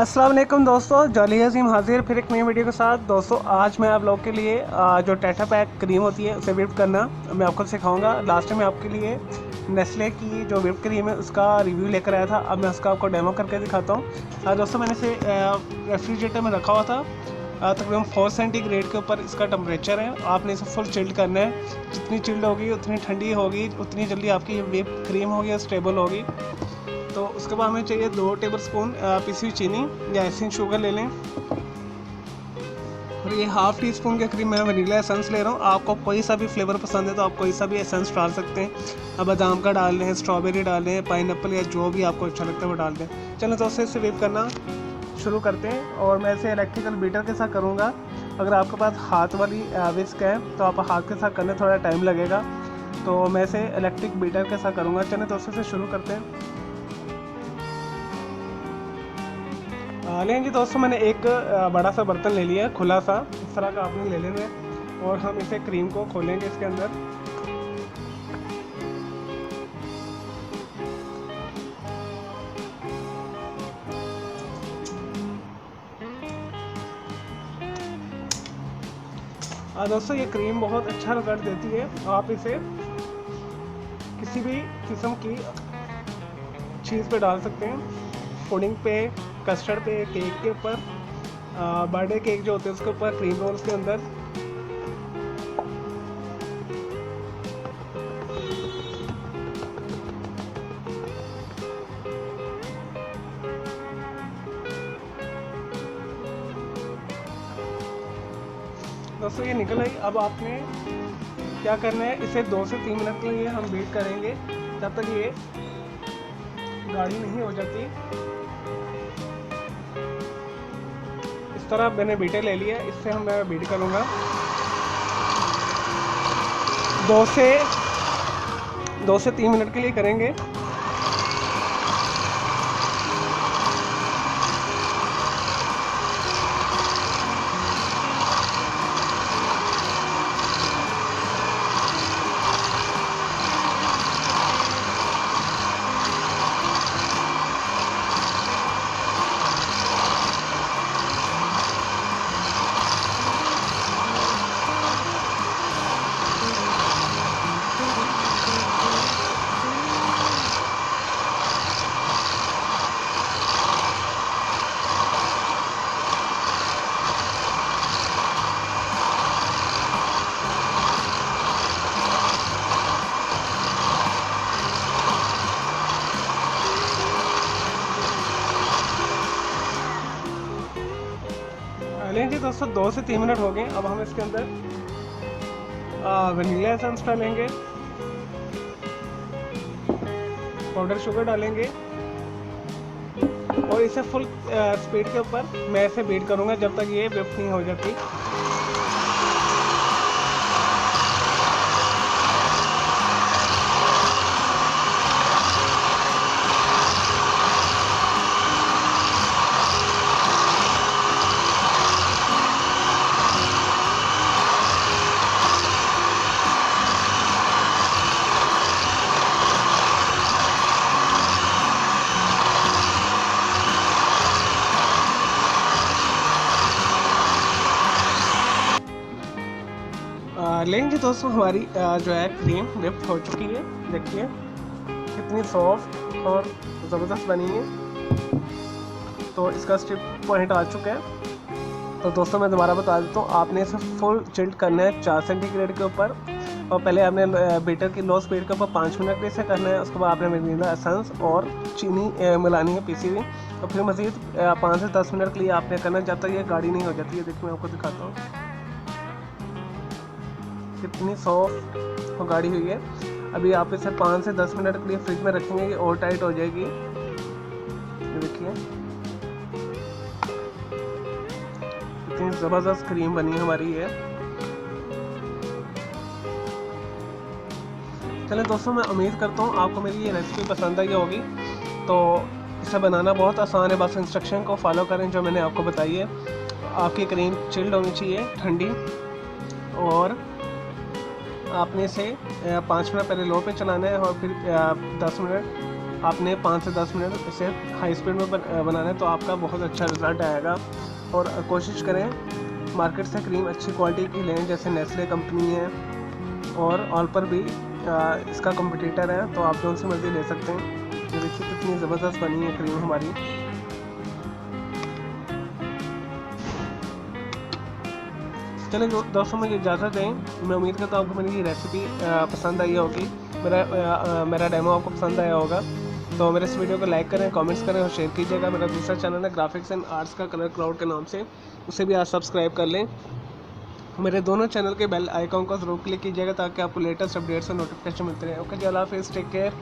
अस्सलाम वालेकुम दोस्तों, जॉली हसीम हाजिर फिर एक नई वीडियो के साथ। दोस्तों आज मैं आप लोग के लिए जो टेट्रा पैक क्रीम होती है उसे व्हिप करना मैं आपको सिखाऊंगा। लास्ट टाइम मैं आपके लिए नेस्ले की जो व्हिप क्रीम है उसका रिव्यू लेकर आया था। अब मैं उसका आपको डेमो करके दिखाता हूँ। दोस्तों मैंने इसे रेफ्रिजरेटर में रखा हुआ था। तकरीबन 4 सेंटीग्रेड के ऊपर इसका टेम्परेचर है। आपने इसे फुल चिल्ड करना है। जितनी चिल्ड होगी उतनी ठंडी होगी, उतनी जल्दी आपकी ये व्हिप क्रीम होगी और स्टेबल होगी। तो उसके बाद हमें चाहिए 2 टेबलस्पून पिसी हुई चीनी या आइसिंग शुगर ले लें। और ये हाफ़ टी स्पून के करीब मैं वनीला एसेंस ले रहा हूँ। आपको कोई सा भी फ्लेवर पसंद है तो आप कोई सा भी एसेंस डाल सकते हैं। अब बादाम का डाल लें, स्ट्रॉबेरी डाल लें, पाइनएप्पल या जो भी आपको अच्छा लगता है वो डाल दें। चलो तो इसे व्हिप करना शुरू करते हैं। और मैं इसे इलेक्ट्रिकल बीटर के साथ करूँगा। अगर आपके पास हाथ वाली विस्क है तो आप हाथ के साथ करने थोड़ा टाइम लगेगा, तो मैं इसे इलेक्ट्रिक बीटर के साथ करूँगा। चलें तो इसे शुरू करते हैं। लेकिन जी दोस्तों मैंने एक बड़ा सा बर्तन ले लिया है, खुला सा, इस तरह का आपने ले लेना है। और हम इसे क्रीम को खोलेंगे इसके अंदर। दोस्तों ये क्रीम बहुत अच्छा रिजल्ट देती है। आप इसे किसी भी किस्म की चीज़ पे डाल सकते हैं, पुडिंग पे, कस्टर्ड पे, केक के ऊपर, बर्थडे केक जो होते हैं उसके ऊपर, क्रीम रोल्स के अंदर। दोस्तों ये निकल आई। अब आपने क्या करना है, इसे 2 से 3 मिनट के लिए हम वेट करेंगे जब तक ये गाढ़ी नहीं हो जाती। इस तरह मैंने बीटर ले लिया, इससे मैं बीट करूँगा। 2 से 3 मिनट के लिए करेंगे। लेंगे दोस्तों 2 से 3 मिनट हो गए। अब हम इसके अंदर वनीला एसेंस डालेंगे, पाउडर शुगर डालेंगे और इसे फुल स्पीड के ऊपर मैं इसे बीट करूँगा जब तक ये व्हिप नहीं हो जाती। लेंगे दोस्तों हमारी जो है क्रीम व्हिप हो चुकी है। देखिए कितनी सॉफ्ट और ज़बरदस्त बनी है। तो इसका स्टिप पॉइंट आ चुका है। तो दोस्तों मैं दोबारा बता देता हूँ, आपने इसे फुल चिल्ड करना है 4 सेंटीग्रेड के ऊपर। और पहले आपने बीटर की लो स्पीड के ऊपर 5 मिनट इसे करना है। उसके बाद आपने वनीला एसेंस और चीनी मिलानी है पीसी हुई। और फिर मज़ीद 5 से 10 मिनट के लिए आपने करना है जब तक ये गाढ़ी नहीं हो जाती है। देखिए मैं आपको दिखाता हूँ कितनी सॉफ्ट और गाढ़ी हुई है। अभी आप इसे 5 से 10 मिनट के लिए फ्रिज में रखेंगे, ये और टाइट हो जाएगी। ये देखिए कितनी ज़बरदस्त क्रीम बनी है हमारी ये। चलें दोस्तों, मैं उम्मीद करता हूँ आपको मेरी ये रेसिपी पसंद आई होगी। तो इसे बनाना बहुत आसान है, बस इंस्ट्रक्शन को फॉलो करें जो मैंने आपको बताई है। आपकी क्रीम चिल्ड होनी चाहिए, ठंडी। और आपने इसे 5 मिनट पहले लो पे चलाना है और फिर 10 मिनट आपने 5 से 10 मिनट इसे हाई स्पीड में बनाना है तो आपका बहुत अच्छा रिज़ल्ट आएगा। और कोशिश करें मार्केट से क्रीम अच्छी क्वालिटी की लें, जैसे नेस्ले कंपनी है और ऑल पर भी इसका कंपटीटर है, तो आप जो सी मर्ज़ी ले सकते हैं। ये देखिए कितनी ज़बरदस्त बनी है क्रीम हमारी। चलिए दोस्तों, मुझे इजाज़त दें। मैं उम्मीद करता हूँ आपको मेरी ये रेसिपी पसंद आई होगी, मेरा डेमो आपको पसंद आया होगा। तो मेरे इस वीडियो को लाइक करें, कमेंट्स करें और शेयर कीजिएगा। मेरा दूसरा चैनल है ग्राफिक्स एंड आर्ट्स का कलर क्लाउड के नाम से, उसे भी आप सब्सक्राइब कर लें। मेरे दोनों चैनल के बेल आइकॉन को ज़रूर क्लिक कीजिएगा ताकि आपको लेटेस्ट अपडेट्स और नोटिफिकेशन मिलते रहें। ओके जी, अल्लाह हाफिज़, टेक केयर।